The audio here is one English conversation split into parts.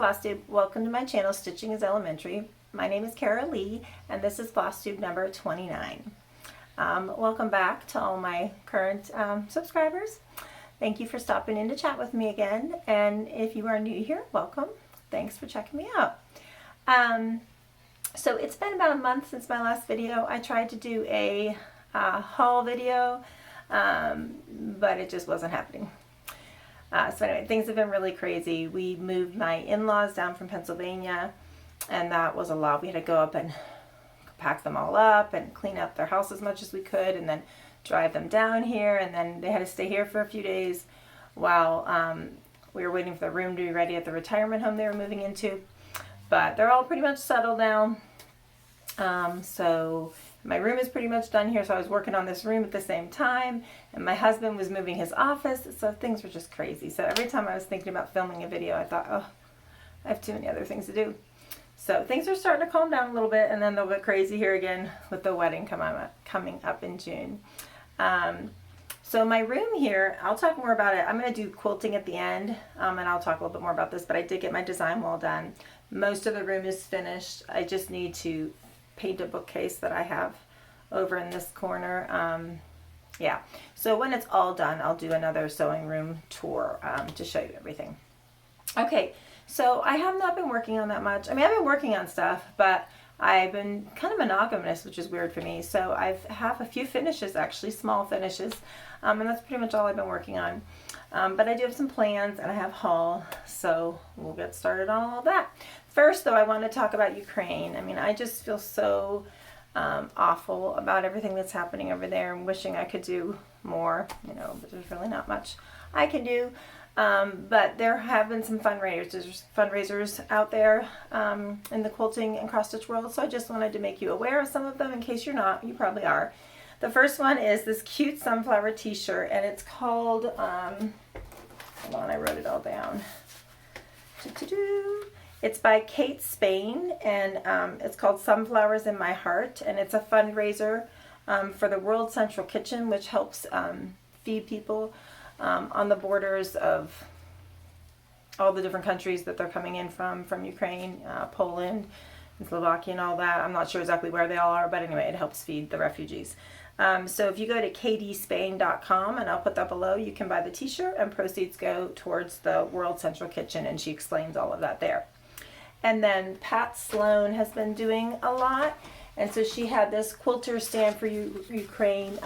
Floss Tube. Welcome to my channel, Stitching is Elementary. My name is Kara Lee, and this is Floss Tube number 29. Welcome back to all my current subscribers. Thank you for stopping in to chat with me again, and if you are new here, welcome. Thanks for checking me out. So it's been about a month since my last video. I tried to do a haul video, but it just wasn't happening. So anyway, things have been really crazy. We moved my in-laws down from Pennsylvania, and that was a lot. We had to go up and pack them all up and clean up their house as much as we could, and then drive them down here, and then they had to stay here for a few days while we were waiting for the room to be ready at the retirement home they were moving into. But they're all pretty much settled now. So my room is pretty much done here, so I was working on this room at the same time, and my husband was moving his office, so things were just crazy. So every time I was thinking about filming a video, I thought, oh, I have too many other things to do. So things are starting to calm down a little bit, and then they'll get crazy here again with the wedding coming up in June. So my room here, I'll talk more about it. I'm going to do quilting at the end, and I'll talk a little bit more about this, but I did get my design wall done. Most of the room is finished. I just need to paint a bookcase that I have over in this corner. Yeah, so when it's all done, I'll do another sewing room tour to show you everything. Okay, so I have not been working on that much. I mean, I've been working on stuff, but I've been kind of monogamous, which is weird for me. So I have a few finishes, actually, small finishes, and that's pretty much all I've been working on. But I do have some plans, and I have haul, so we'll get started on all that. First, though, I want to talk about Ukraine. I mean, I just feel so awful about everything that's happening over there, and wishing I could do more, you know, but there's really not much I can do. But there have been some fundraisers out there in the quilting and cross stitch world, so I just wanted to make you aware of some of them in case you're not. You probably are. The first one is this cute sunflower t-shirt, and it's called, hold on, I wrote it all down. It's by Kate Spain, and it's called Sunflowers in My Heart, and it's a fundraiser for the World Central Kitchen, which helps feed people on the borders of all the different countries that they're coming in from Ukraine, Poland, and Slovakia, and all that. I'm not sure exactly where they all are, but anyway, it helps feed the refugees. So if you go to kdspain.com, and I'll put that below, you can buy the t-shirt, and proceeds go towards the World Central Kitchen, and she explains all of that there. And then Pat Sloan has been doing a lot, and so she had this Quilter Stand for Ukraine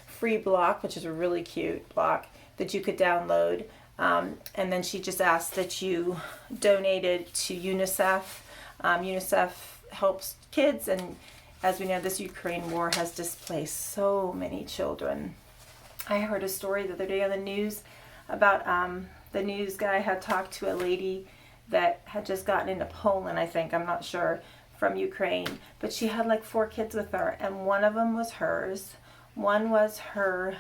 free block, which is a really cute block that you could download, and then she just asked that you donate it to UNICEF. UNICEF helps kids, and as we know, this Ukraine war has displaced so many children. I heard a story the other day on the news about the news guy had talked to a lady that had just gotten into Poland, I think, I'm not sure, from Ukraine, but she had like 4 kids with her, and one of them was hers. One was her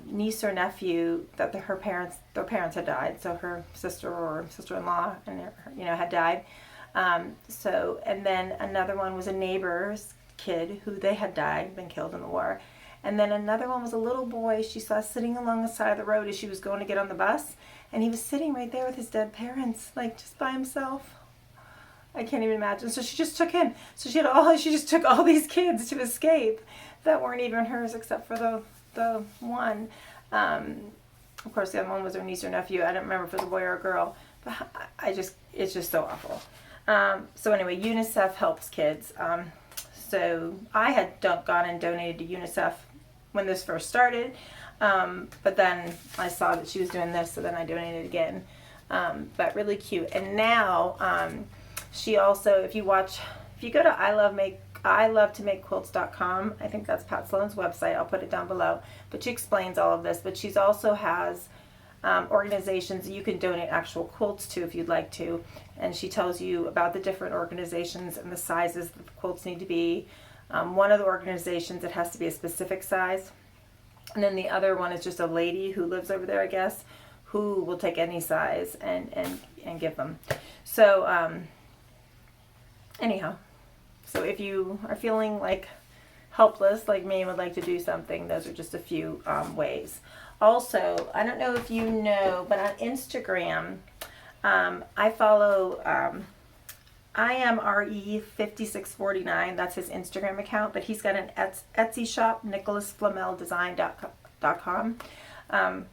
niece or nephew that their parents had died, so her sister or sister-in-law and had died. So, and then another one was a neighbor's kid who they had died, been killed in the war. And then another one was a little boy she saw sitting along the side of the road as she was going to get on the bus, and he was sitting right there with his dead parents, like just by himself. I can't even imagine. So she just took him. So she just took all these kids to escape that weren't even hers except for the one. Of course, the other one was her niece or nephew. I don't remember if it was a boy or a girl, but it's just so awful. So anyway, UNICEF helps kids. So I had gone and donated to UNICEF when this first started, but then I saw that she was doing this, so then I donated again. But really cute. And now she also, if you go to I love to make quilts.com, I think that's Pat Sloan's website, I'll put it down below, but she explains all of this. But she's also has organizations you can donate actual quilts to if you'd like to, and she tells you about the different organizations and the sizes that the quilts need to be. One of the organizations, it has to be a specific size, and then the other one is just a lady who lives over there, I guess, who will take any size and give them. So anyhow, so if you are feeling like helpless like me and would like to do something, those are just a few ways. Also, I don't know if you know, but on Instagram, I follow IMRE5649. That's his Instagram account, but he's got an Etsy shop, nicholasflameldesign.com. I'm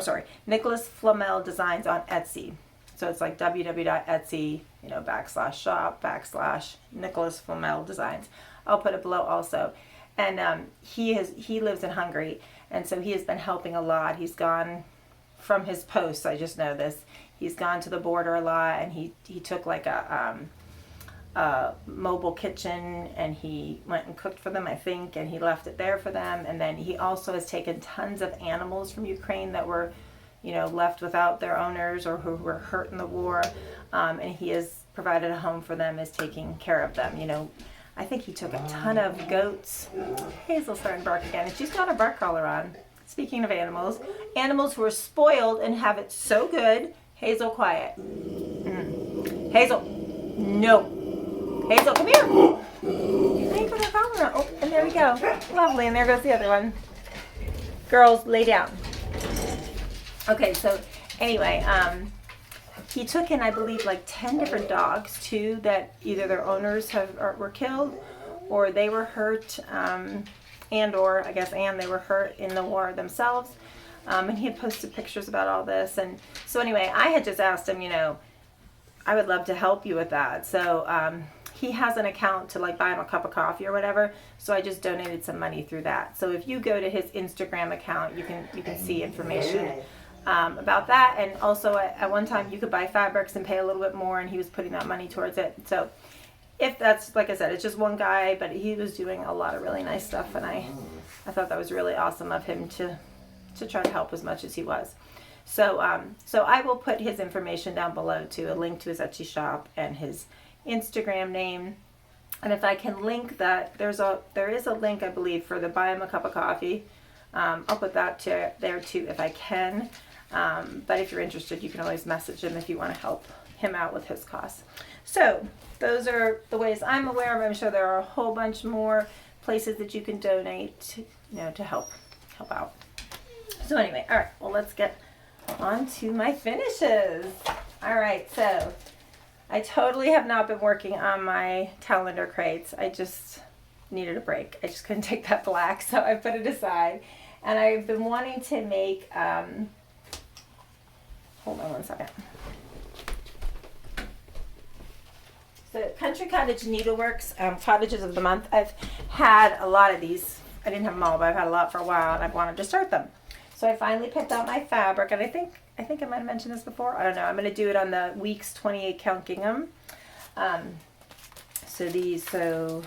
sorry, Nicholas Flamel Designs on Etsy. So it's like www.etsy, /shop/ Nicholas Flamel Designs. I'll put it below also. And he lives in Hungary, and so he has been helping a lot. He's gone from his posts, I just know this, he's gone to the border a lot, and he took like a mobile kitchen, and he went and cooked for them, I think, and he left it there for them. And then he also has taken tons of animals from Ukraine that were left without their owners or who were hurt in the war, and he has provided a home for them, is taking care of them. I think he took a ton of goats. Hazel's starting to bark again, and she's got a bark collar on. Speaking of animals who are spoiled and have it so good. Hazel, quiet. Hazel, no. Hazel, come here. Thank you for the collar on. Oh, and there we go. Lovely, and there goes the other one. Girls, lay down. Okay, so anyway, he took in, I believe, like 10 different dogs too, that either their owners were killed, or they were hurt, and they were hurt in the war themselves. And he had posted pictures about all this. And so anyway, I had just asked him, I would love to help you with that. So he has an account to like buy him a cup of coffee or whatever. So I just donated some money through that. So if you go to his Instagram account, you can see information about that. And also at one time you could buy fabrics and pay a little bit more, and he was putting that money towards it. So if that's, like I said, it's just one guy, but he was doing a lot of really nice stuff, and I thought that was really awesome of him to try to help as much as he was. So so I will put his information down below too, a link to his Etsy shop and his Instagram name. And if I can link that, there is a link, I believe, for the buy him a cup of coffee. I'll put that there too if I can. But if you're interested, you can always message him if you want to help him out with his costs. So those are the ways I'm aware of. I'm sure there are a whole bunch more places that you can donate, to help out. So anyway, all right, well, let's get on to my finishes. All right, so I totally have not been working on my calendar crates. I just needed a break. I just couldn't take that black, so I put it aside. And I've been wanting to make, hold on one second. So Country Cottage Needleworks, Cottages of the Month. I've had a lot of these. I didn't have them all, but I've had a lot for a while, and I've wanted to start them. So I finally picked out my fabric, and I think I might have mentioned this before. I don't know. I'm going to do it on the Weeks 28 Count Gingham. So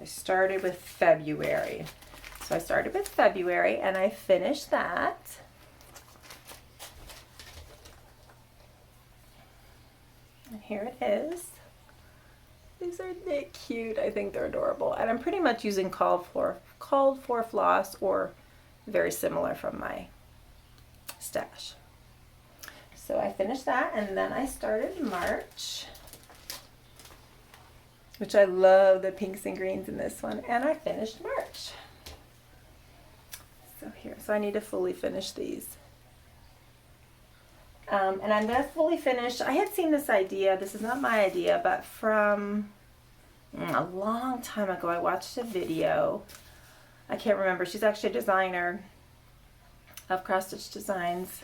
I started with February. So I started with February, and I finished that. And here it is. These are cute. I think they're adorable. And I'm pretty much using called for floss or very similar from my stash. So I finished that, and then I started March, which I love the pinks and greens in this one, and I finished March. So I need to fully finish these. And I'm going to fully finish. I had seen this idea. This is not my idea, but from a long time ago, I watched a video. I can't remember. She's actually a designer of cross stitch designs,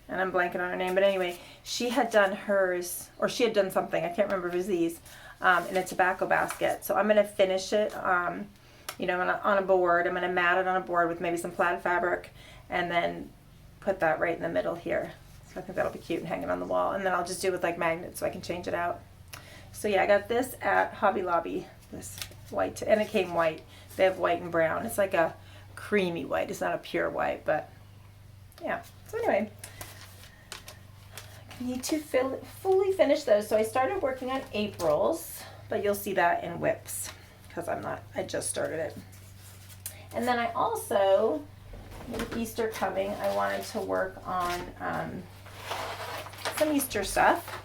and I'm blanking on her name. But anyway, she had done hers, or she had done something. I can't remember if it was these, in a tobacco basket. So I'm going to finish it, on a board. I'm going to mat it on a board with maybe some plaid fabric, and then put that right in the middle here. So I think that'll be cute and hanging on the wall. And then I'll just do it with like magnets so I can change it out. So yeah, I got this at Hobby Lobby, this white, and it came white. They have white and brown. It's like a creamy white. It's not a pure white, but yeah. So anyway, I need to fully finish those. So I started working on April's, but you'll see that in whips because I just started it. And then I also, with Easter coming, I wanted to work on some Easter stuff.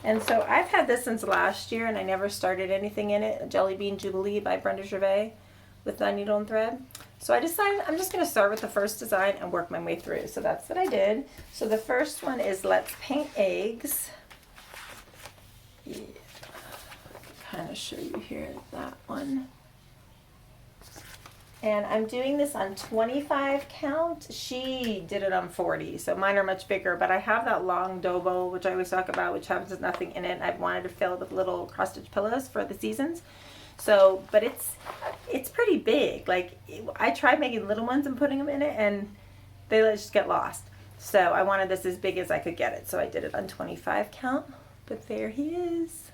And so I've had this since last year, and I never started anything in it. A Jelly Bean Jubilee by Brenda Gervais with the needle and thread. So I decided I'm just going to start with the first design and work my way through. So that's what I did. So the first one is Let's Paint Eggs. Yeah. Kind of show you here that one. And I'm doing this on 25 count. She did it on 40, so mine are much bigger, but I have that long dough bowl, which I always talk about, which has nothing in it. I've wanted to fill it with little cross-stitch pillows for the seasons. So, but it's pretty big. Like, I tried making little ones and putting them in it, and they just get lost. So I wanted this as big as I could get it, so I did it on 25 count. But there he is.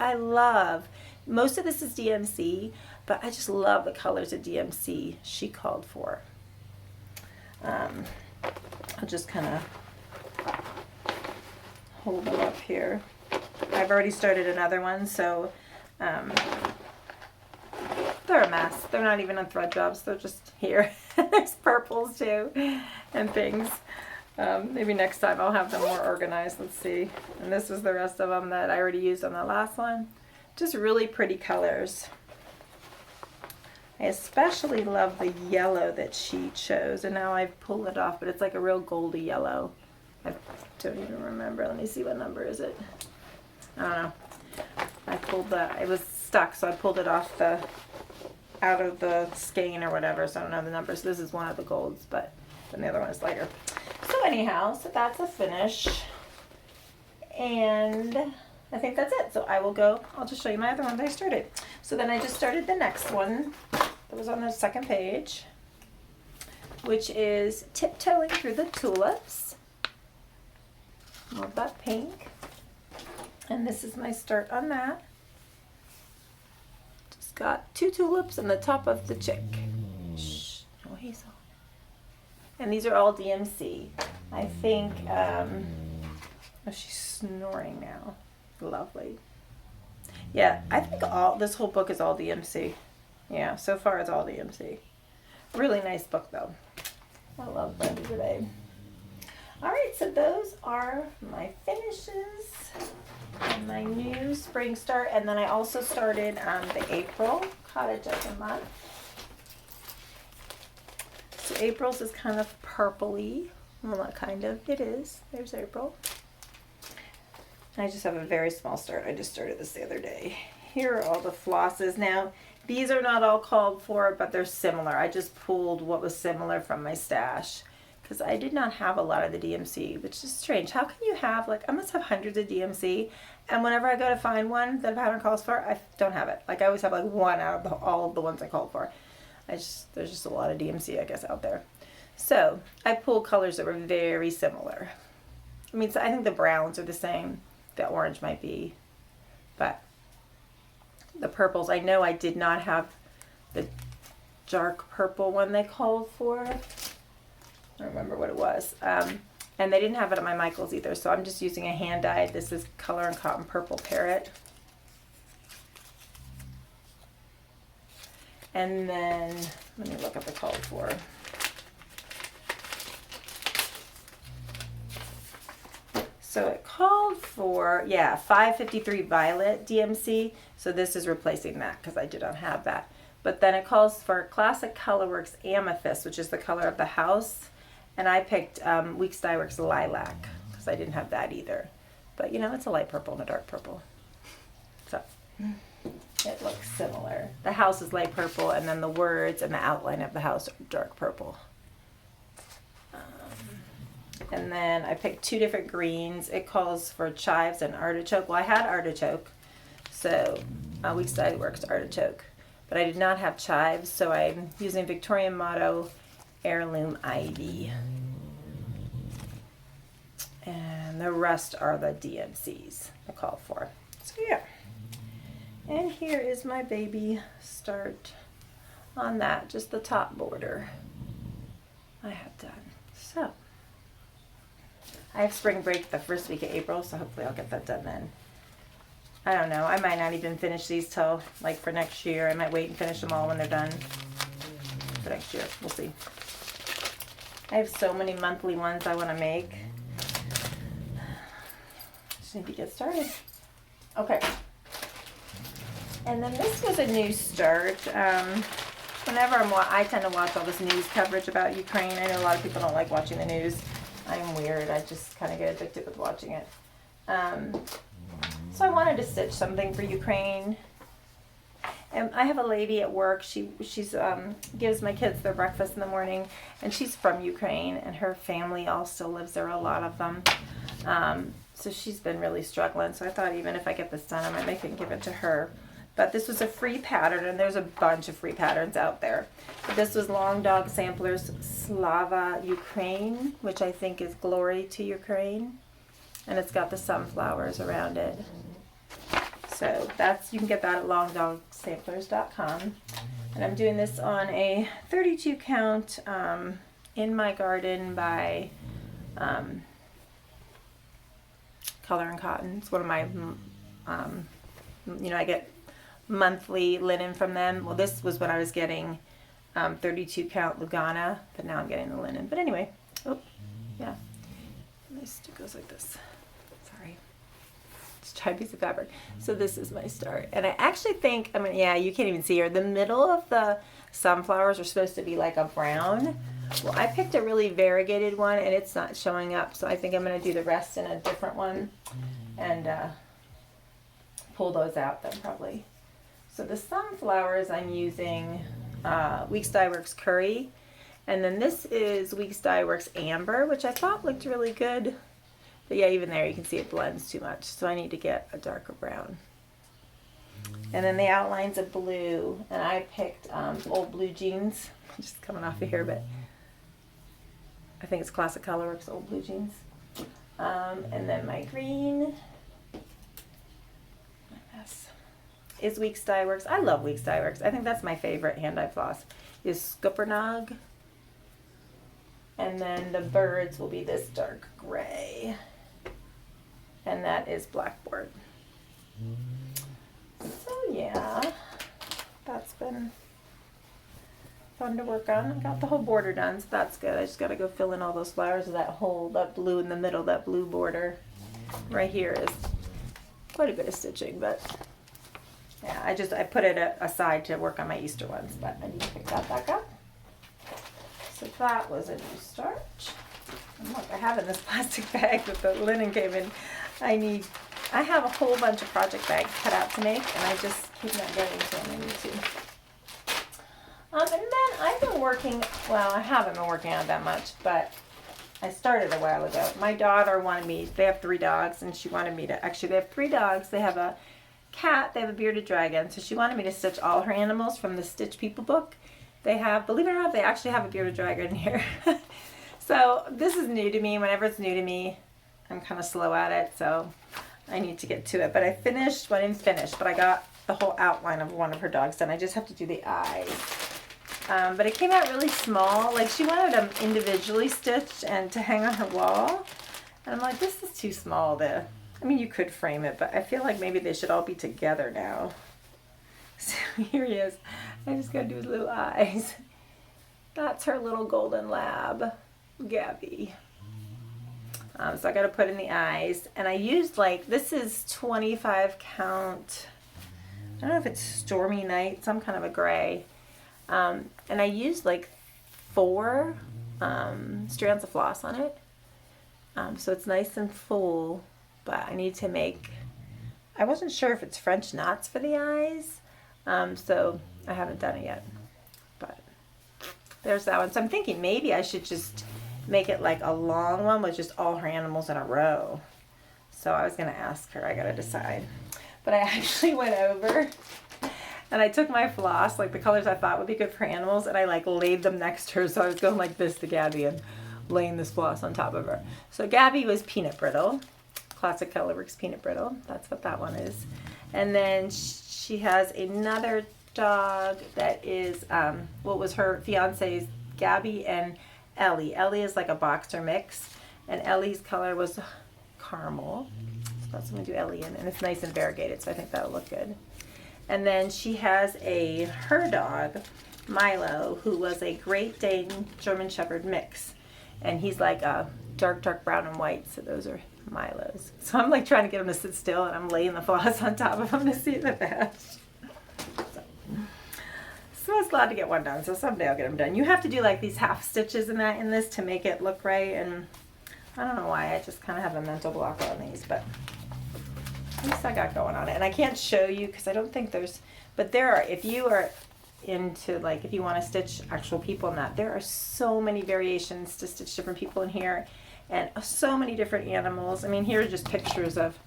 I love, most of this is DMC, but I just love the colors of DMC she called for. I'll just kind of hold them up here. I've already started another one, so they're a mess. They're not even on thread jobs, they're just here. There's purples too and things. Maybe next time I'll have them more organized. Let's see. And this is the rest of them that I already used on the last one. Just really pretty colors. I especially love the yellow that she chose, and now I've pulled it off, but it's like a real goldy yellow. I don't even remember. Let me see, what number is it? I don't know. I pulled it was stuck, so I pulled it off out of the skein or whatever, so I don't know the numbers. This is one of the golds, but then the other one is lighter. So anyhow, so that's a finish, and I think that's it. So I'll just show you my other one that I started. So then I just started the next one that was on the second page, which is Tiptoeing Through the Tulips. Love that pink. And this is my start on that. Just got 2 tulips on the top of the chick. Shh, no hazel. And these are all DMC. I think, oh, she's snoring now. Lovely. Yeah, I think this whole book is all DMC. Yeah, so far it's all DMC. Really nice book though. I love Brenda today. Alright, so those are my finishes and my new spring start. And then I also started the April Cottage of the month. So April's is kind of purpley. Well, not kind of, it is. There's April. I just have a very small start. I just started this the other day. Here are all the flosses. Now, these are not all called for, but they're similar. I just pulled what was similar from my stash because I did not have a lot of the DMC, which is strange. How can you have, like, I must have hundreds of DMC, and whenever I go to find one that a pattern calls for, I don't have it. Like, I always have like one out of all of the ones I called for. There's just a lot of DMC, I guess, out there. So I pulled colors that were very similar. I mean, so I think the browns are the same. The orange might be, but the purples, I know I did not have the dark purple one they called for. I don't remember what it was. And they didn't have it at my Michael's either, so I'm just using a hand dyed. This is Color and Cotton Purple Parrot. And then, let me look at the call for. So it called for, yeah, 553 Violet DMC. So this is replacing that because I did not have that. But then it calls for Classic Colorworks Amethyst, which is the color of the house. And I picked Weeks Dye Works Lilac because I didn't have that either. But you know, it's a light purple and a dark purple. So it looks similar. The house is light purple, and then the words and the outline of the house are dark purple. And then I picked 2 different greens. It calls for Chives and Artichoke. Well, I had Artichoke, so Weeks Dye Works Artichoke. But I did not have Chives, so I'm using Victorian Motto Heirloom Ivy. And the rest are the DMCs I called for. So yeah. And here is my baby start on that, just the top border I have done. So I have spring break the first week of April, so hopefully I'll get that done then. I don't know. I might not even finish these till like for next year. I might wait and finish them all when they're done for next year. We'll see. I have so many monthly ones I want to make. Just need to get started. Okay. And then this was a new start. whenever I tend to watch all this news coverage about Ukraine. I know a lot of people don't like watching the news. I'm weird. I just kind of get addicted with watching it. So I wanted to stitch something for Ukraine. And I have a lady at work. She's gives my kids their breakfast in the morning, and she's from Ukraine, and her family all still lives there. A lot of them. So she's been really struggling. So I thought even if I get this done, I might make it and give it to her. But this was a free pattern, and there's a bunch of free patterns out there. But this was Long Dog Samplers Slava Ukraine, which I think is Glory to Ukraine. And it's got the sunflowers around it. So you can get that at longdogsamplers.com. And I'm doing this on a 32 count in my garden by Color and Cotton. It's one of my, I get monthly linen from them. Well, this was when I was getting 32 count Lugana, but now I'm getting the linen. But anyway, yeah. It goes like this. Sorry. It's a giant piece of fabric. So this is my start. And I actually think, you can't even see here. The middle of the sunflowers are supposed to be like a brown. Well, I picked a really variegated one, and it's not showing up. So I think I'm going to do the rest in a different one and pull those out then probably. So the sunflowers I'm using Weeks Dye Works Curry. And then this is Weeks Dye Works Amber, which I thought looked really good. But yeah, even there you can see it blends too much. So I need to get a darker brown. And then the outlines of blue. And I picked Old Blue Jeans. Just coming off of here, but I think it's Classic Colorworks Old Blue Jeans. And then my green is Weeks Dye Works. I love Weeks Dye Works. I think that's my favorite hand-dye floss. Is Scuppernong. And then the birds will be this dark gray. And that is Blackboard. So yeah, that's been fun to work on. I got the whole border done, so that's good. I just got to go fill in all those flowers of that blue in the middle, that blue border. Right here is quite a bit of stitching, but yeah, I put it aside to work on my Easter ones, but I need to pick that back up. So that was a new start. And look, I have in this plastic bag that the linen came in. I have a whole bunch of project bags cut out to make, and I just keep not getting to them. I need to. And then I've been working, well, I haven't been working on it that much, but I started a while ago. My daughter wanted me, they have 3 dogs, and she wanted me to, actually they have 3 dogs. They have a cat, they have a bearded dragon, so she wanted me to stitch all her animals from the Stitch People book. They have, believe it or not, they actually have a bearded dragon here. So this is new to me. Whenever it's new to me, I'm kind of slow at it, so I need to get to it. But I finished, well, I didn't finish, but I got the whole outline of one of her dogs done. I just have to do the eyes. But it came out really small. Like, she wanted them individually stitched and to hang on her wall. And I'm like, this is too small to, you could frame it, but I feel like maybe they should all be together now. So here he is. I just gotta do his little eyes. That's her little golden lab, Gabby. So I gotta put in the eyes. And I used this is 25 count, I don't know if it's Stormy Night, some kind of a gray. And I used 4 strands of floss on it. So it's nice and full, but I need to make, I wasn't sure if it's French knots for the eyes. So I haven't done it yet, but there's that one. So I'm thinking maybe I should just make it a long one with just all her animals in a row. So I was going to ask her, I got to decide. But I actually went over and I took my floss, the colors I thought would be good for animals, and I laid them next to her. So I was going like this to Gabby and laying this floss on top of her. So Gabby was Peanut Brittle, Classic Colorworks Peanut Brittle. That's what that one is. And then she has another dog that is, what was her fiance's, Gabby and Ellie. Ellie is a boxer mix, and Ellie's color was caramel. So that's what I'm going to do Ellie in, and it's nice and variegated, so I think that'll look good. And then she has her dog, Milo, who was a Great Dane German Shepherd mix, and he's a dark brown and white, so those are Milo's. So I'm trying to get him to sit still, and I'm laying the floss on top of him to see the best. So was glad to get one done, so someday I'll get them done. You have to do like these half stitches in this to make it look right, and I don't know why, I just kind of have a mental block on these, but at least I got going on it. And I can't show you because I don't think there's, but there are, if you are into like, if you want to stitch actual people in that, there are so many variations to stitch different people in here, and so many different animals. I mean, here are just pictures of,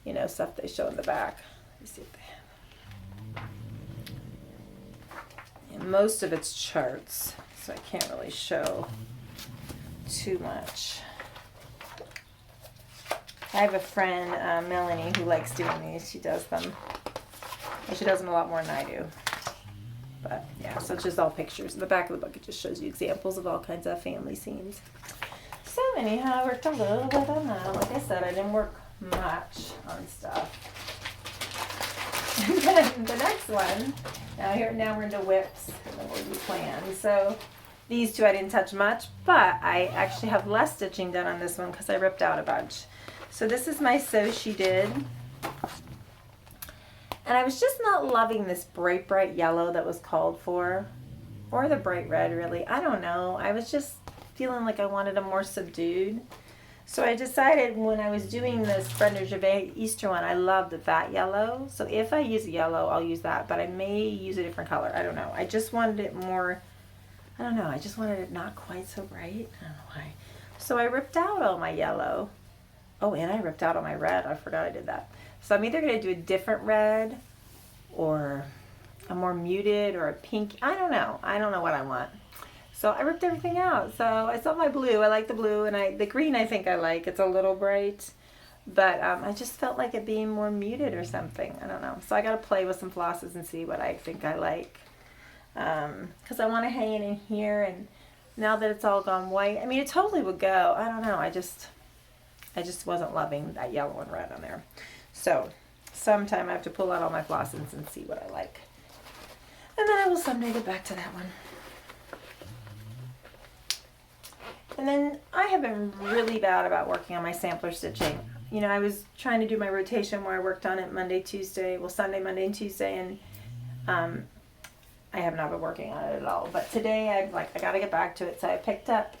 you know, stuff they show in the back. Let me see if they have. And most of it's charts, so I can't really show too much. I have a friend, Melanie, who likes doing these. She does them. Well, she does them a lot more than I do. But yeah, so it's just all pictures. In the back of the book, it just shows you examples of all kinds of family scenes. So anyhow, I worked a little bit on that. Like I said, I didn't work much on stuff. And then the next one, now we're into whips, and then we'll do plans. So these two I didn't touch much, but I actually have less stitching done on this one because I ripped out a bunch. So this is my sew she did. And I was just not loving this bright, bright yellow that was called for. Or the bright red, really. I don't know. I was just feeling like I wanted a more subdued. So I decided when I was doing this Brenda Gervais Easter one, I loved that yellow. So if I use a yellow, I'll use that. But I may use a different color. I don't know. I just wanted it more, I don't know. I just wanted it not quite so bright. I don't know why. So I ripped out all my yellow. Oh, and I ripped out all my red. I forgot I did that. So I'm either going to do a different red or a more muted or a pink. I don't know. I don't know what I want. So I ripped everything out. So I saw my blue. I like the blue, and the green I think I like. It's a little bright, but I just felt like it being more muted or something. I don't know. So I got to play with some flosses and see what I think I like. Because I want to hang it in here, and now that it's all gone white, I mean, it totally would go. I don't know. I just wasn't loving that yellow and red on there. So sometime I have to pull out all my flosses and see what I like. And then I will someday get back to that one. And then I have been really bad about working on my sampler stitching. You know, I was trying to do my rotation where I worked on it Sunday, Monday, and Tuesday, and I have not been working on it at all. But today I got to get back to it, so I picked up,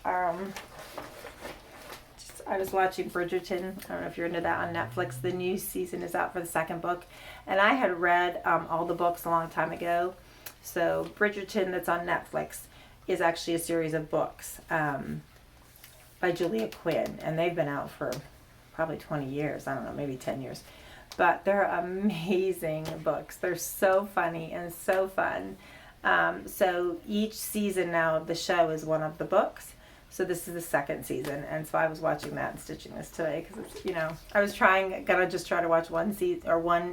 I was watching Bridgerton. I don't know if you're into that on Netflix. The new season is out for the second book, and I had read all the books a long time ago. So Bridgerton, that's on Netflix, is actually a series of books by Julia Quinn, and they've been out for probably 20 years. I don't know, maybe 10 years. But they're amazing books. They're so funny and so fun. So each season now of the show is one of the books. So this is the second season, and so I was watching that and stitching this today because, you know, I was gonna just try to watch one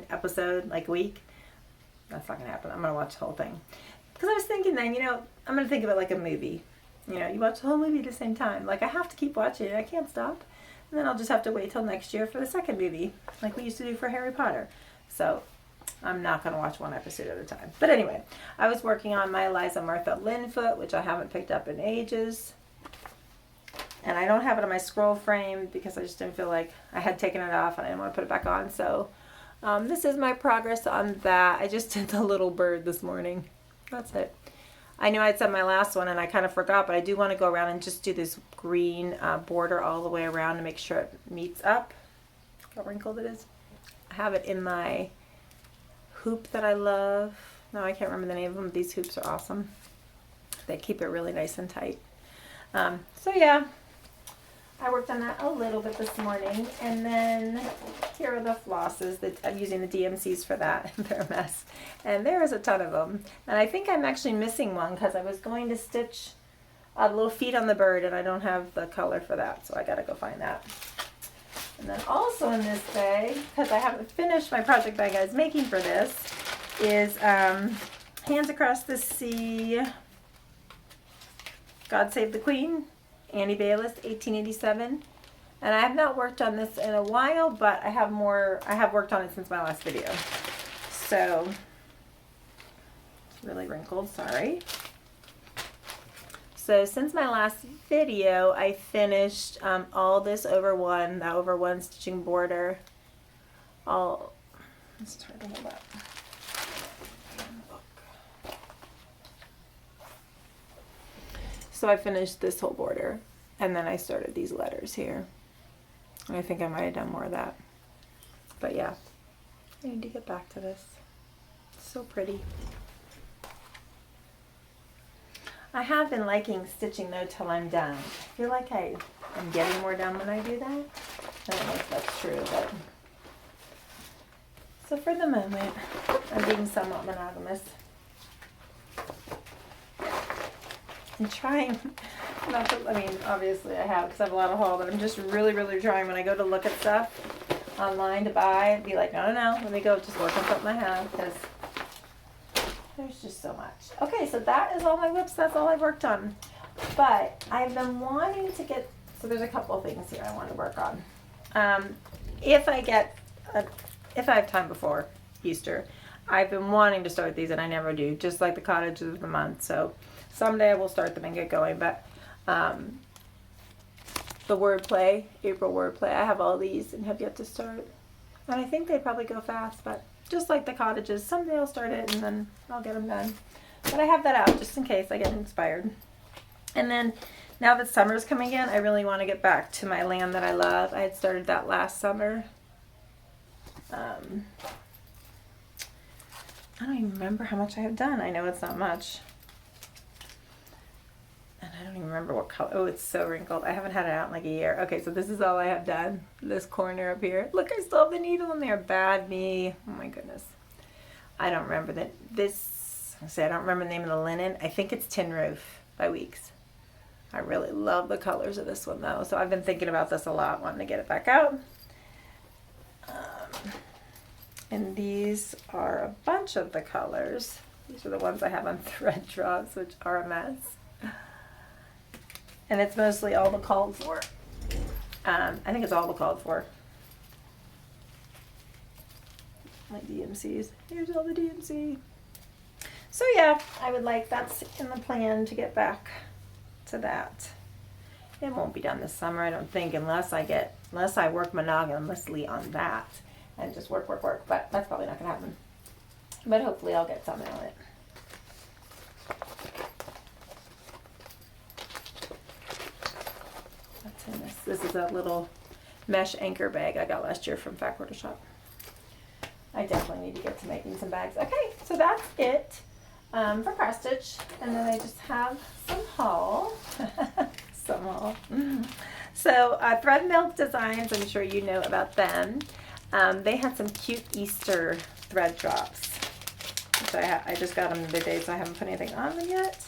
episode like a week. That's not gonna happen. I'm gonna watch the whole thing because I was thinking then, you know, I'm gonna think of it like a movie. You know, you watch the whole movie at the same time. Like I have to keep watching it. I can't stop, and then I'll just have to wait till next year for the second movie, like we used to do for Harry Potter. So I'm not gonna watch one episode at a time. But anyway, I was working on my Eliza Martha Linfoot, which I haven't picked up in ages. And I don't have it on my scroll frame because I just didn't feel like I had taken it off and I didn't want to put it back on. So this is my progress on that. I just did the little bird this morning. That's it. I knew I'd said my last one and I kind of forgot, but I do want to go around and just do this green border all the way around to make sure it meets up. How wrinkled it is. I have it in my hoop that I love. No, I can't remember the name of them. These hoops are awesome. They keep it really nice and tight. So yeah. I worked on that a little bit this morning, and then here are the flosses that I'm using the DMCs for that. They're a mess, and there is a ton of them. And I think I'm actually missing one because I was going to stitch little feet on the bird, and I don't have the color for that, so I got to go find that. And then also in this bag, because I haven't finished my project bag I was making for this, is Hands Across the Sea, God Save the Queen. Annie Baylis, 1887, and I have not worked on this in a while, but I have worked on it since my last video. So it's really wrinkled, sorry. So since my last video, I finished all this over one stitching border. Let's try to hold up. So I finished this whole border, and then I started these letters here. And I think I might have done more of that. But yeah, I need to get back to this. It's so pretty. I have been liking stitching though till I'm done. I feel like I'm getting more done when I do that. I don't know if that's true, but so for the moment, I'm being somewhat monogamous. And trying not to, I mean, obviously I have because I have a lot of haul, but I'm just really, really trying when I go to look at stuff online to buy, be like, no, let me go just work on something I have because there's just so much. Okay, so that is all my whips. That's all I've worked on. But I've been wanting to get, so there's a couple of things here I want to work on. If I have time before Easter, I've been wanting to start these and I never do, just like the Cottage of the month. So someday I will start them and get going. But the wordplay, April wordplay, I have all these and have yet to start. And I think they probably go fast, but just like the Cottages, someday I'll start it and then I'll get them done. But I have that out just in case I get inspired. And then now that summer's coming in, I really want to get back to my land that I love. I had started that last summer. I don't even remember how much I have done. I know it's not much. And I don't even remember what color. Oh, it's so wrinkled. I haven't had it out in like a year. Okay, so this is all I have done. This corner up here. Look, I still have the needle in there. Bad me. Oh my goodness. I don't remember that. I don't remember the name of the linen. I think it's Tin Roof by Weeks. I really love the colors of this one though. So I've been thinking about this a lot, wanting to get it back out. And these are a bunch of the colors. These are the ones I have on thread drops, which are a mess. And it's mostly all the called for. I think it's all the called for. My DMCs. Here's all the DMC. So yeah, I would like, that's in the plan to get back to that. It won't be done this summer, I don't think, unless I work monogamously on that and just work. But that's probably not gonna happen. But hopefully I'll get something on it. What's in this? This is a little mesh anchor bag I got last year from Backwater Shop. I definitely need to get to making some bags. Okay, so that's it for cross stitch. And then I just have some haul. Some haul. So Thread Milk Designs, I'm sure you know about them. They had some cute Easter thread drops, which I just got them the other day, so I haven't put anything on them yet.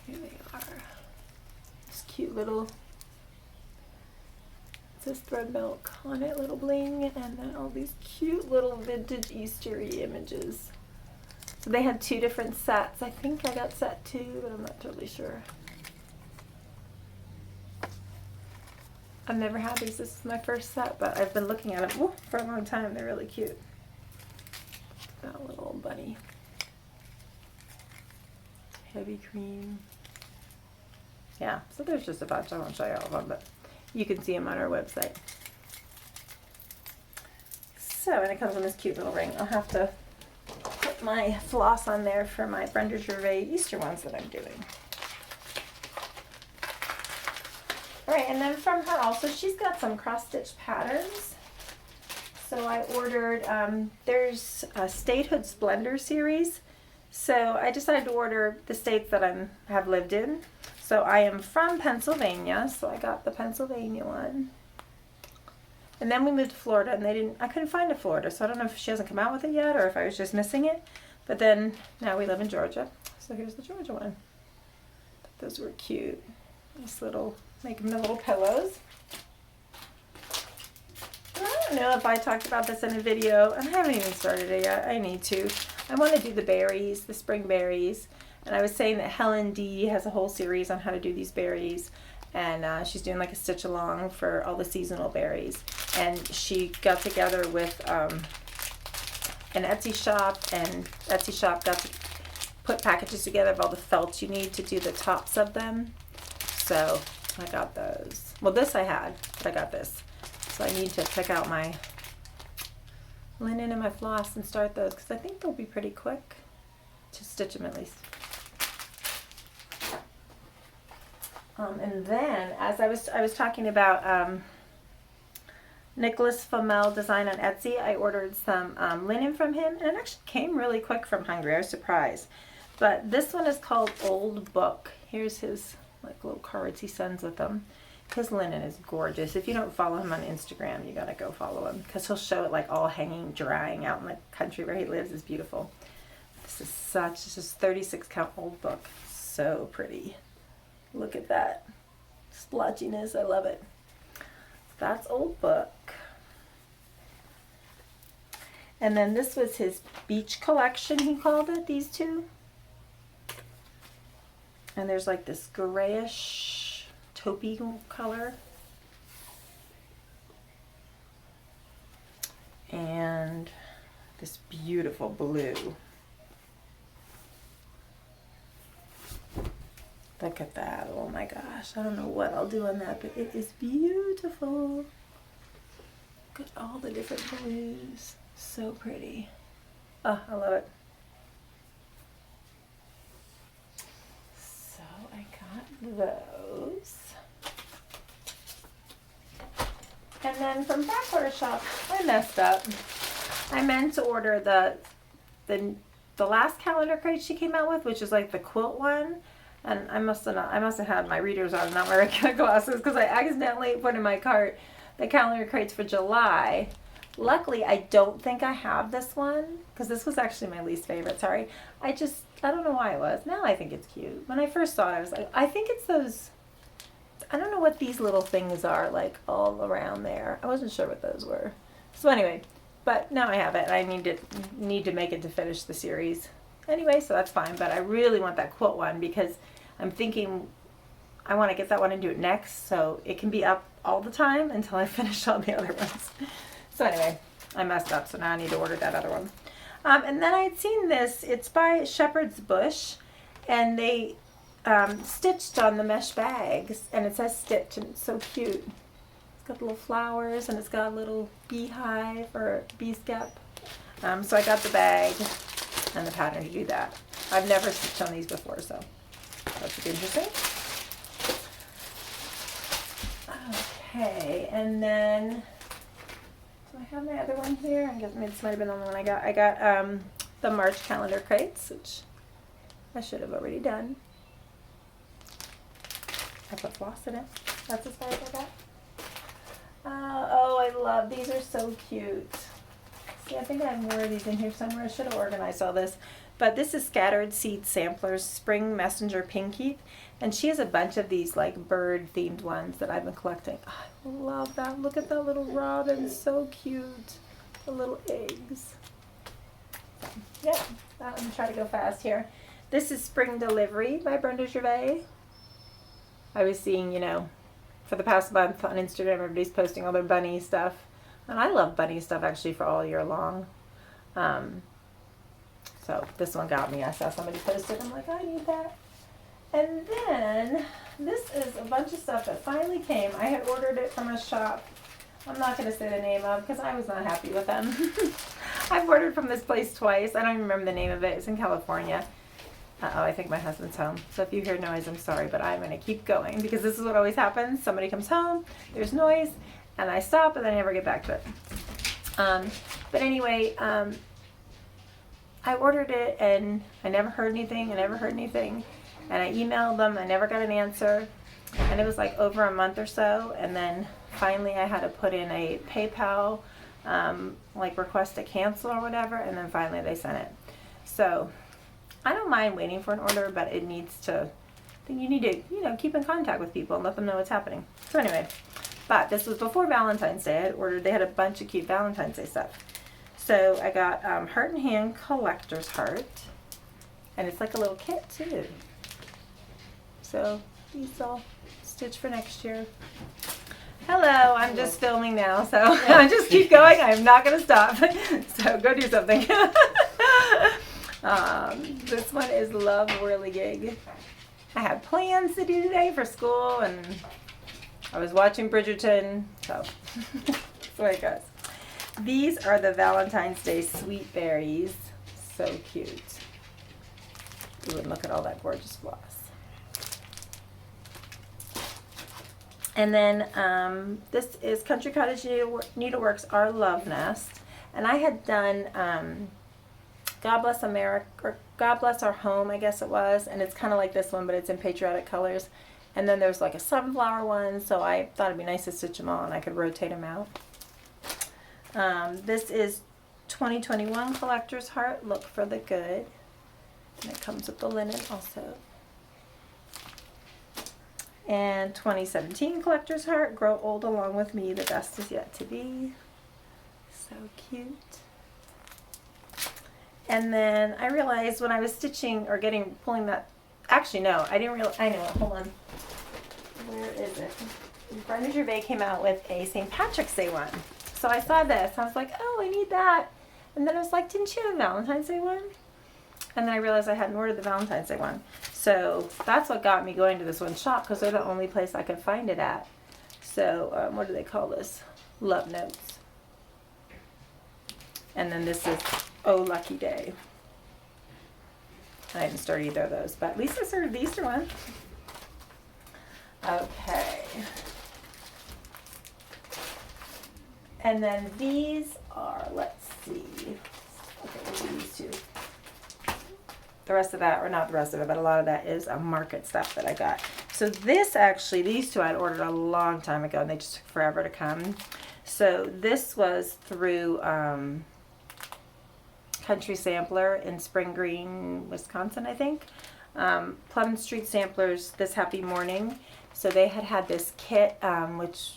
Here they are. This cute little, it says Thread Milk on it, little bling, and then all these cute little vintage Easter-y images. So they had two different sets. I think I got set 2, but I'm not totally sure. I've never had these. This is my first set, but I've been looking at them for a long time. They're really cute. That little bunny. Heavy cream. Yeah, so there's just a bunch. I won't show you all of them, but you can see them on our website. So, and it comes in this cute little ring. I'll have to put my floss on there for my Brenda Gervais Easter ones that I'm doing. Alright, and then from her also, she's got some cross-stitch patterns. So I ordered, there's a Statehood Splendor series. So I decided to order the states that I have lived in. So I am from Pennsylvania, so I got the Pennsylvania one. And then we moved to Florida, and I couldn't find a Florida, so I don't know if she hasn't come out with it yet or if I was just missing it. But then now we live in Georgia, so here's the Georgia one. Those were cute. Nice little, make them the little pillows. I don't know if I talked about this in a video, and I haven't even started it yet. I need to. I want to do the berries, the spring berries. And I was saying that Helen D has a whole series on how to do these berries. And she's doing like a stitch along for all the seasonal berries. And she got together with an Etsy shop, and Etsy shop got to put packages together of all the felts you need to do the tops of them. So I got those. Well, this I had, but I got this. So I need to pick out my linen and my floss and start those because I think they'll be pretty quick to stitch them at least. And then, as I was talking about Nicholas Flamel design on Etsy, I ordered some linen from him, and it actually came really quick from Hungary. I was surprised. But this one is called Old Book. Here's his like little cards he sends with them. His linen is gorgeous. If you don't follow him on Instagram, you gotta go follow him because he'll show it like all hanging, drying out in the country where he lives. It's beautiful. This is 36 count Old Book. So pretty. Look at that splotchiness. I love it. That's Old Book. And then this was his beach collection, he called it, these two. And there's like this grayish taupey color. And this beautiful blue. Look at that. Oh my gosh. I don't know what I'll do on that, but it is beautiful. Look at all the different blues. So pretty. Oh, I love it. So I got those. And then from Backwater Shop, I messed up. I meant to order the last calendar crate she came out with, which is like the quilt one. And I must have had my readers on, not my regular glasses, because I accidentally put in my cart the calendar crates for July. Luckily, I don't think I have this one, because this was actually my least favorite. Sorry. I don't know why it was. Now I think it's cute. When I first saw it, I was like, I think it's those, I don't know what these little things are, like all around there. I wasn't sure what those were. So anyway, but now I have it, and I need to make it to finish the series. Anyway, so that's fine, but I really want that quilt one because I'm thinking I want to get that one and do it next so it can be up all the time until I finish all the other ones. So anyway, I messed up, so now I need to order that other one. And then I had seen this. It's by Shepherd's Bush, and they stitched on the mesh bags, and it says stitch, and it's so cute. It's got little flowers, and it's got a little beehive or bee skep. So I got the bag and the pattern to do that. I've never stitched on these before, so that should be interesting. Okay, and then do I have my other one here? I guess this might have been the one I got. I got the March calendar crates, which I should have already done. I put floss in it. That's as far as I got. Oh, I love these. Are so cute. See, I think I have more of these in here somewhere. I should have organized all this. But this is Scattered Seed Samplers Spring Messenger Pin Keep. And she has a bunch of these like bird themed ones that I've been collecting. Oh, I love that. Look at that little robin. So cute. The little eggs. Yep. I'm going to try to go fast here. This is Spring Delivery by Brenda Gervais. I was seeing, for the past month on Instagram, everybody's posting all their bunny stuff. And I love bunny stuff actually for all year long. So this one got me. I saw somebody post it. I'm like, I need that. And then this is a bunch of stuff that finally came. I had ordered it from a shop. I'm not going to say the name of because I was not happy with them. I've ordered from this place twice. I don't even remember the name of it. It's in California. Uh-oh, I think my husband's home. So if you hear noise, I'm sorry, but I'm going to keep going because this is what always happens. Somebody comes home, there's noise, and I stop and then I never get back to it. But anyway, I ordered it and I never heard anything. And I emailed them. I never got an answer. And it was like over a month or so. And then finally I had to put in a PayPal request to cancel or whatever. And then finally they sent it. So I don't mind waiting for an order, but it needs to, I think you need to, keep in contact with people and let them know what's happening. So anyway, but this was before Valentine's Day. I had ordered, they had a bunch of cute Valentine's Day stuff. So I got Heart and Hand Collector's Heart. And it's like a little kit too. So these all stitch for next year. Hello, I'm just filming now, so I just keep going. I'm not going to stop. So go do something. This one is Love Whirligig. I had plans to do today for school, and I was watching Bridgerton, so that's the way it goes. These are the Valentine's Day sweet berries. So cute. Ooh, and look at all that gorgeous floss. And then this is Country Cottage Needleworks Our Love Nest. And I had done God Bless America, or God Bless Our Home, I guess it was. And it's kind of like this one, but it's in patriotic colors. And then there's like a sunflower one, so I thought it'd be nice to stitch them all and I could rotate them out. This is 2021 Collector's Heart, Look for the Good. And it comes with the linen also. And 2017 Collector's Heart, Grow Old Along with Me, the best is yet to be. So cute. And then I realized when I was stitching or pulling that, actually no, I didn't realize, I know, hold on. Where is it? Brenda Gervais came out with a St. Patrick's Day one. So I saw this, I was like, oh, I need that. And then I was like, didn't you have a Valentine's Day one? And then I realized I hadn't ordered the Valentine's Day one. So that's what got me going to this one shop, because they're the only place I could find it at. So what do they call this? Love Notes. And then this is Oh Lucky Day. I didn't start either of those, but at least I started the Easter one. Okay. And then these are, let's see. Okay, these two. The rest of that, or not the rest of it, but a lot of that is market stuff that I got. So this actually, these two I'd ordered a long time ago and they just took forever to come. So this was through Country Sampler in Spring Green, Wisconsin, I think. Plum Street Samplers This Happy Morning. So they had this kit, which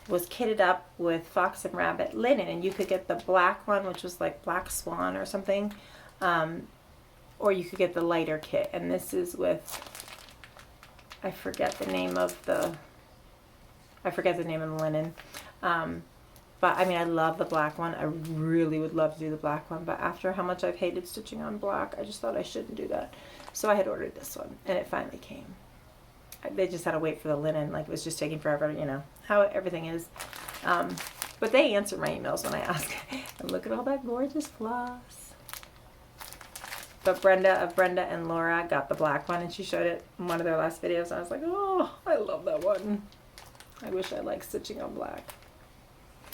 was kitted up with fox and rabbit linen, and you could get the black one, which was like Black Swan or something, or you could get the lighter kit. And this is with, I forget the name of the linen. But I mean, I love the black one. I really would love to do the black one, but after how much I've hated stitching on black, I just thought I shouldn't do that. So I had ordered this one, and it finally came. They just had to wait for the linen, like it was just taking forever, you know, how everything is. But they answer my emails when I ask. And look at all that gorgeous floss. But Brenda and Laura got the black one, and she showed it in one of their last videos. I was like, oh, I love that one. I wish I liked stitching on black.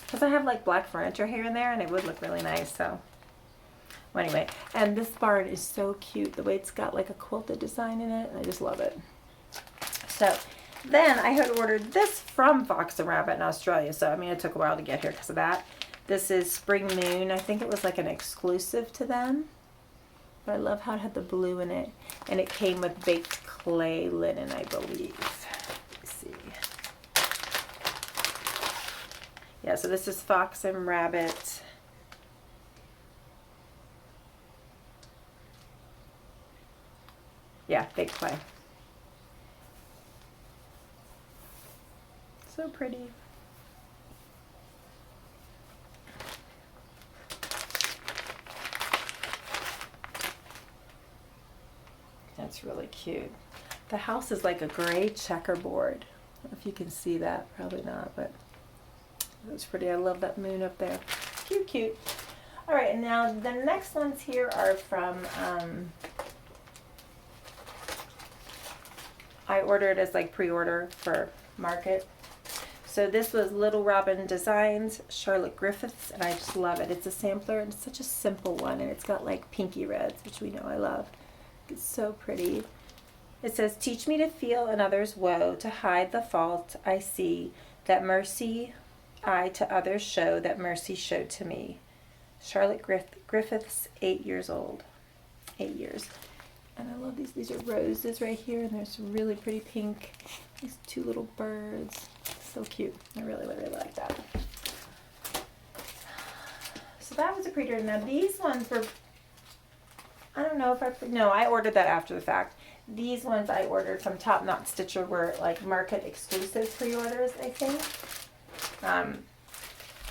Because I have like black furniture here and there, and it would look really nice, so. Well, anyway, and this barn is so cute. The way it's got like a quilted design in it, and I just love it. So then I had ordered this from Fox and Rabbit in Australia. So, I mean, it took a while to get here because of that. This is Spring Moon. I think it was like an exclusive to them. But I love how it had the blue in it. And it came with baked clay linen, I believe. Let's see. Yeah, so this is Fox and Rabbit. Yeah, baked clay. So pretty. That's really cute. The house is like a gray checkerboard. I don't know if you can see that, probably not, but that's pretty. I love that moon up there. Cute, cute. All right, and now the next ones here are from, I ordered as like pre-order for market. So this was Little Robin Designs, Charlotte Griffiths, and I just love it. It's a sampler, and it's such a simple one, and it's got like pinky reds, which we know I love. It's so pretty. It says, teach me to feel another's woe, to hide the fault I see, that mercy I to others show, that mercy showed to me. Charlotte Griffiths, 8 years old. 8 years. And I love these. These are roses right here, and there's really pretty pink. These two little birds. So cute. I really, really like that. So that was a pre-order. Now these ones were, I don't know if no, I ordered that after the fact. These ones I ordered from Top Knot Stitcher were like market exclusive pre-orders, I think.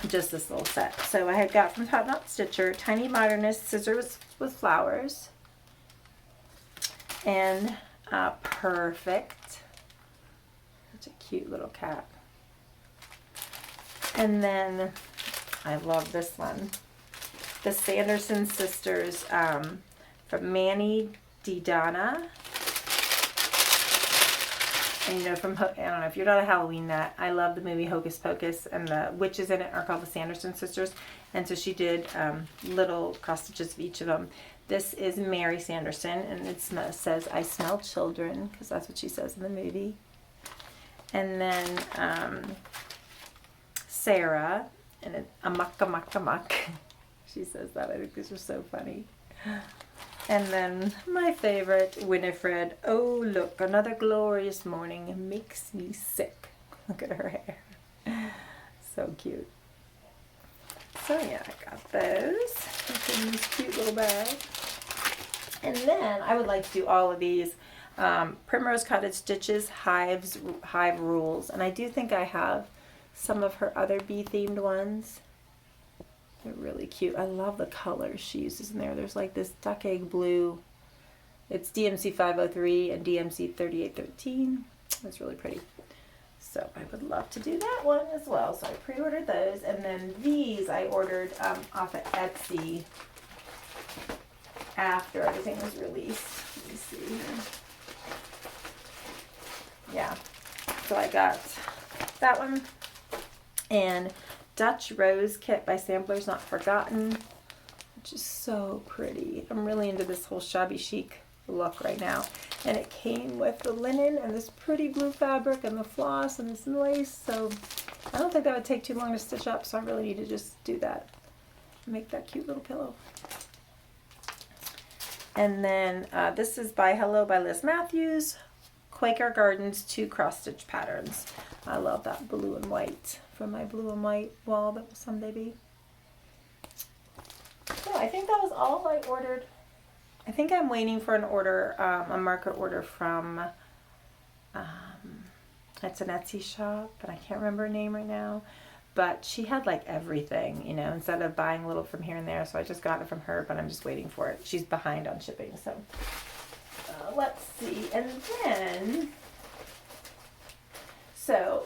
Just this little set. So I had got from Top Knot Stitcher Tiny Modernist Scissors with Flowers. And Perfect. Such a cute little cat. And then I love this one. The Sanderson Sisters from Manny DiDonna. And you know, from, I don't know, if you're not a Halloween nut, I love the movie Hocus Pocus, and the witches in it are called the Sanderson Sisters. And so she did little cross stitches of each of them. This is Mary Sanderson, and it says, "I smell children," because that's what she says in the movie. And then Sarah, and it, "Amuck, amuck, amuck." She says that. I think these are so funny. And then my favorite, Winifred. "Oh, look, another glorious morning makes me sick." Look at her hair. So cute. So yeah, I got those. It's in this cute little bag. And then I would like to do all of these Primrose Cottage Stitches Hive Rules. And I do think I have some of her other bee-themed ones. They're really cute. I love the colors she uses in there. There's like this duck egg blue. It's DMC 503 and DMC 3813. It's really pretty. So I would love to do that one as well. So I pre-ordered those. And then these I ordered off of Etsy after everything was released. Let me see here. Yeah. So I got that one. And Dutch Rose Kit by Samplers Not Forgotten, which is so pretty. I'm really into this whole shabby chic look right now. And it came with the linen and this pretty blue fabric and the floss and this lace. So I don't think that would take too long to stitch up, so I really need to just do that. Make that cute little pillow. And then this is by Hello by Liz Matthews. Quaker Gardens 2 cross stitch patterns. I love that blue and white from my blue and white wall that will someday be. So I think that was all I ordered. I think I'm waiting for an order, a marker order from, it's an Etsy shop, but I can't remember her name right now. But she had like everything, you know, instead of buying a little from here and there. So I just got it from her, but I'm just waiting for it. She's behind on shipping, so let's see. And then, so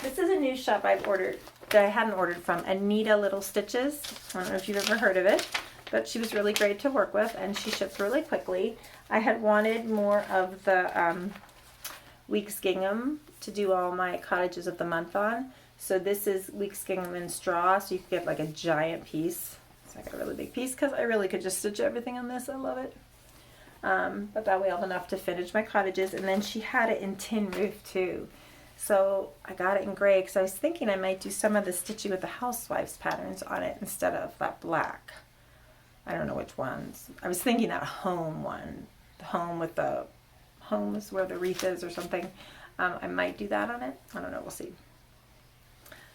this is a new shop I've ordered that I hadn't ordered from, Anita Little Stitches. I don't know if you've ever heard of it, but she was really great to work with, and she ships really quickly. I had wanted more of the Weeks Gingham to do all my cottages of the month on. So this is Weeks Gingham in straw, so you can get like a giant piece. So I got a really big piece because I really could just stitch everything on this. I love it. But that way I'll have enough to finish my cottages. And then she had it in tin roof too. So I got it in gray because I was thinking I might do some of the stitching with the housewives patterns on it instead of that black. I don't know which ones. I was thinking that home one. The home with the home is where the wreath is or something. I might do that on it. I don't know. We'll see.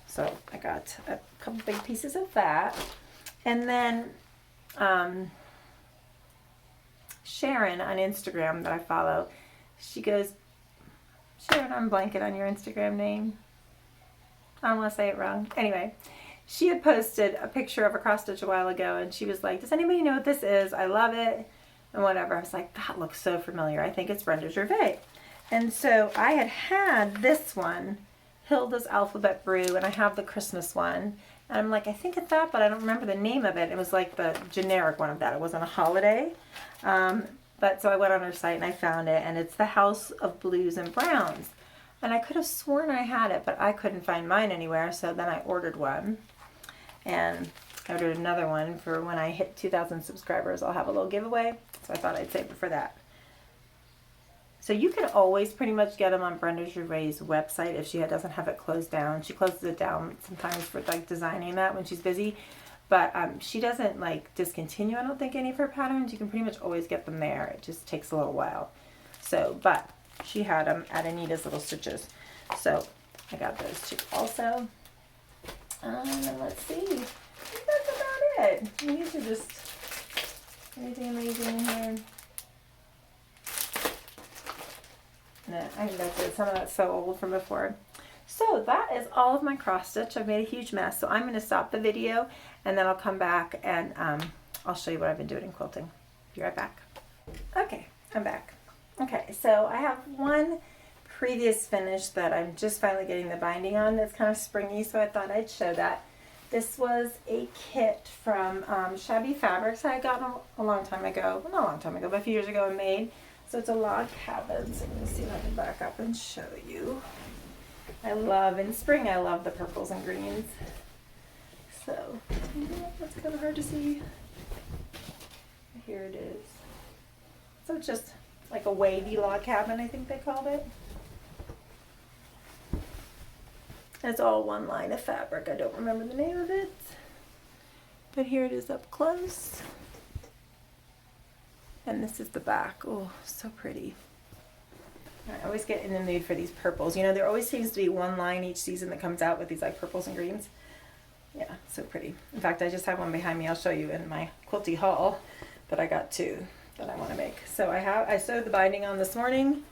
So I got a couple big pieces of that. And then Sharon on Instagram that I follow, she goes, Sharon, I'm blanking on your Instagram name. I don't want to say it wrong. Anyway, she had posted a picture of a cross stitch a while ago, and she was like, does anybody know what this is? I love it. And whatever. I was like, that looks so familiar. I think it's Brenda Gervais. And so I had this one, Hilda's Alphabet Brew, and I have the Christmas one. And I'm like, I think it's that, but I don't remember the name of it. It was like the generic one of that. It wasn't a holiday. But so I went on her site and I found it, and it's the House of Blues and Browns. And I could have sworn I had it, but I couldn't find mine anywhere. So then I ordered one. And I ordered another one for when I hit 2,000 subscribers. I'll have a little giveaway. So I thought I'd save it for that. So you can always pretty much get them on Brenda Gervais' website if she doesn't have it closed down. She closes it down sometimes for like designing that when she's busy. But she doesn't like discontinue, I don't think, any of her patterns. You can pretty much always get them there. It just takes a little while. So, but she had them at Anita's Little Stitches. So I got those two also. And let's see. I think that's about it. These are just anything amazing in here. No, I think that's it. Some of that's so old from before. So that is all of my cross stitch. I've made a huge mess. So I'm going to stop the video and then I'll come back and I'll show you what I've been doing in quilting. Be right back. Okay, I'm back. Okay, so I have one previous finish that I'm just finally getting the binding on that's kind of springy, so I thought I'd show that. This was a kit from Shabby Fabrics I had gotten a long time ago. Well, not a long time ago, but a few years ago and made. So it's a log cabin. So let me see if I can back up and show you. In spring, I love the purples and greens. So, that's kind of hard to see. Here it is. So it's just like a wavy log cabin, I think they called it. It's all one line of fabric. I don't remember the name of it. But here it is up close. And this is the back. Oh, so pretty. I always get in the mood for these purples. You know, there always seems to be one line each season that comes out with these like purples and greens. Yeah, so pretty. In fact, I just have one behind me. I'll show you in my quilty haul. But I got two that I want to make. So I sewed the binding on this morning.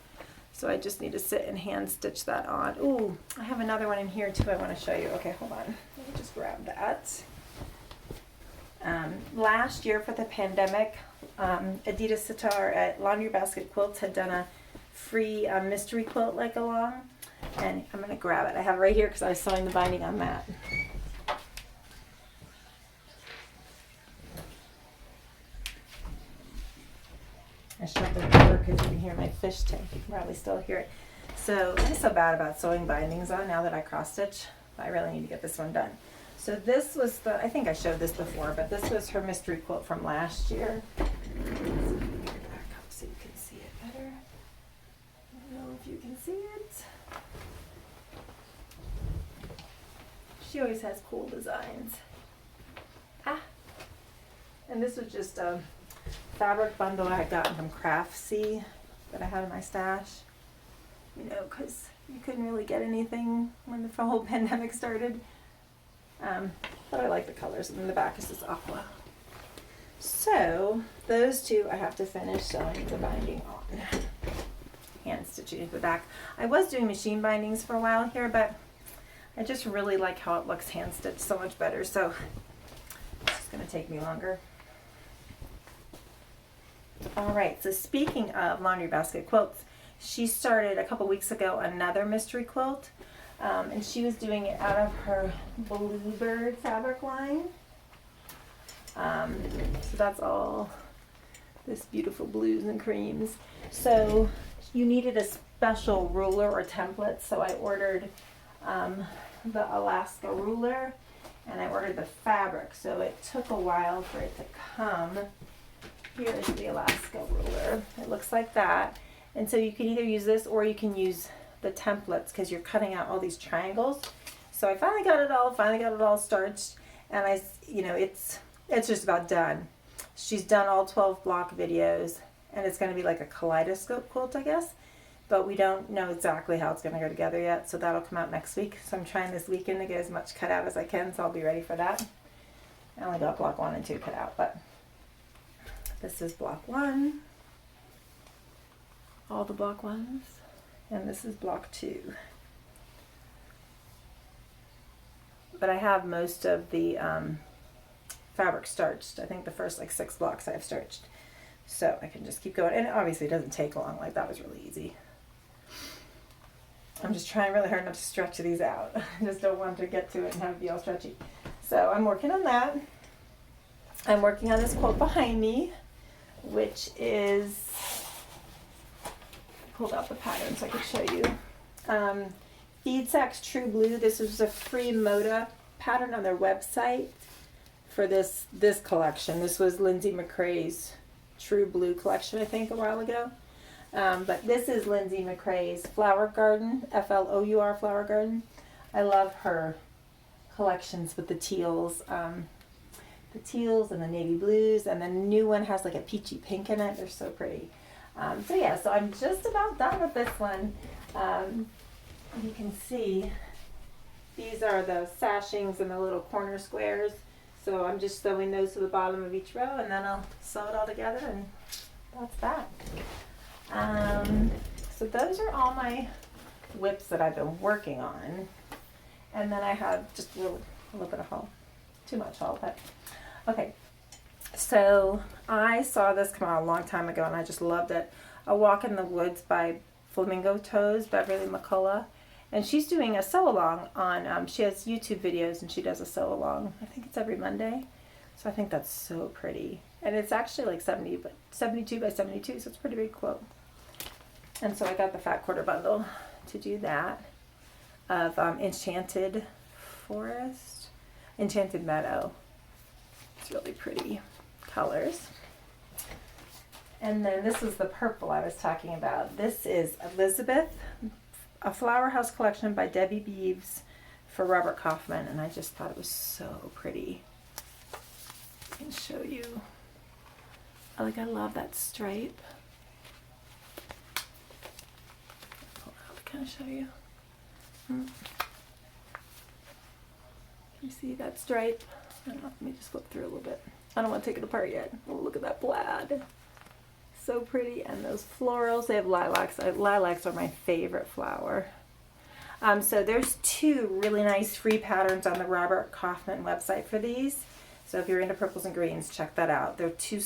So I just need to sit and hand stitch that on. Ooh, I have another one in here too I want to show you. Okay, hold on. Let me just grab that. Last year for the pandemic, Adidas Sitar at Laundry Basket Quilts had done a free mystery quilt like along. And I'm going to grab it. I have it right here because I was sewing the binding on that. I shut the door because you can hear my fish tank. You can probably still hear it. So I'm so bad about sewing bindings on now that I cross stitch. I really need to get this one done. So this was I think I showed this before, but this was her mystery quilt from last year. Let's see if we can get it back up so you can see it better. I don't know if you can see it. She always has cool designs. And this was just a fabric bundle I had gotten from Craftsy that I had in my stash. You know, because you couldn't really get anything when the whole pandemic started. But I like the colors, and then the back is this aqua. So those two I have to finish sewing the binding on. Hand stitching the back. I was doing machine bindings for a while here, but I just really like how it looks hand stitched so much better. So it's just going to take me longer. Alright, so speaking of Laundry Basket Quilts, she started a couple weeks ago another mystery quilt, and she was doing it out of her Bluebird fabric line. So that's all this beautiful blues and creams. So you needed a special ruler or template, so I ordered the Alaska ruler, and I ordered the fabric, so it took a while for it to come. Here is the Alaska ruler. It looks like that. And so you can either use this or you can use the templates because you're cutting out all these triangles. So I finally got it all starched, and it's just about done. She's done all 12 block videos, and it's going to be like a kaleidoscope quilt, I guess. But we don't know exactly how it's going to go together yet, so that'll come out next week. So I'm trying this weekend to get as much cut out as I can, so I'll be ready for that. I only got block 1 and 2 cut out, but this is block 1, all the block 1s, and this is block 2. But I have most of the fabric starched. I think the first like 6 blocks I have starched. So I can just keep going. And obviously it doesn't take long, like that was really easy. I'm just trying really hard not to stretch these out. I just don't want to get to it and have it be all stretchy. So I'm working on that. I'm working on this quilt behind me, which is, pulled out the pattern so I could show you. Feed Sacks True Blue. This was a free Moda pattern on their website for this collection. This was Lindsay McCrae's True Blue collection, I think, a while ago. But this is Lindsay McCrae's Flower Garden, F-L-O-U-R Flower Garden. I love her collections with the teals. The teals and the navy blues, and the new one has like a peachy pink in it. They're so pretty. So yeah, so I'm just about done with this one. You can see these are the sashings and the little corner squares. So I'm just sewing those to the bottom of each row, and then I'll sew it all together, and that's that. So those are all my whips that I've been working on. And then I have just a little bit of haul. Too much haul, but okay. So I saw this come out a long time ago, and I just loved it. A Walk in the Woods by Flamingo Toes, Beverly McCullough. And she's doing a sew along on, she has YouTube videos and she does a sew along. I think it's every Monday. So I think that's so pretty. And it's actually like 72 by 72, so it's a pretty big quilt. And so I got the fat quarter bundle to do that of Enchanted Forest, Enchanted Meadow. It's really pretty colors. And then this is the purple I was talking about. This is Elizabeth, a Flower House collection by Debbie Beeves for Robert Kaufman, and I just thought it was so pretty. I can show you. I love that stripe. Pull out, can I show you? Can you see that stripe? I don't know, let me just flip through a little bit. I don't want to take it apart yet. Oh, look at that plaid. So pretty. And those florals, they have lilacs. Lilacs are my favorite flower. So there's 2 really nice free patterns on the Robert Kaufman website for these. So if you're into purples and greens, check that out. They're 2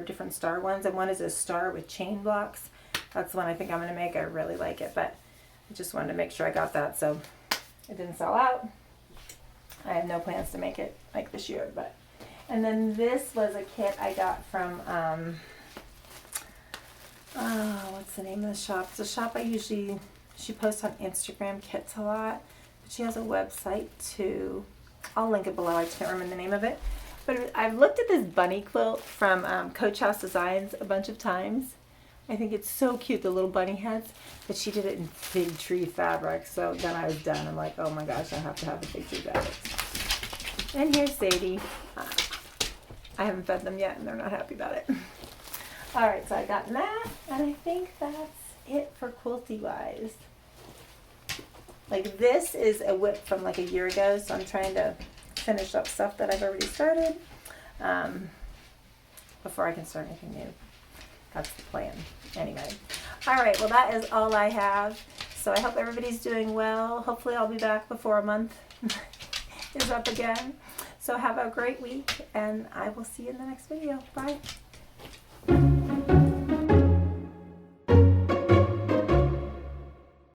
different star ones, and one is a star with chain blocks. That's the one I think I'm going to make. I really like it, but I just wanted to make sure I got that so it didn't sell out. I have no plans to make it like this year, but. And then this was a kit I got from, what's the name of the shop? It's a shop she posts on Instagram kits a lot, but she has a website too. I'll link it below. I can't remember the name of it. But I've looked at this bunny quilt from Coach House Designs a bunch of times. I think it's so cute, the little bunny heads. But she did it in fig tree fabric. So then I was done. I'm like, oh my gosh, I have to have the fig tree fabric. And here's Sadie. I haven't fed them yet and they're not happy about it. Alright, so I got that. And I think that's it for quilty wise. Like this is a whip from like a year ago, so I'm trying to finish up stuff that I've already started before I can start anything new. That's the plan. Anyway. Alright, well that is all I have. So I hope everybody's doing well. Hopefully I'll be back before a month is up again. So have a great week and I will see you in the next video. Bye.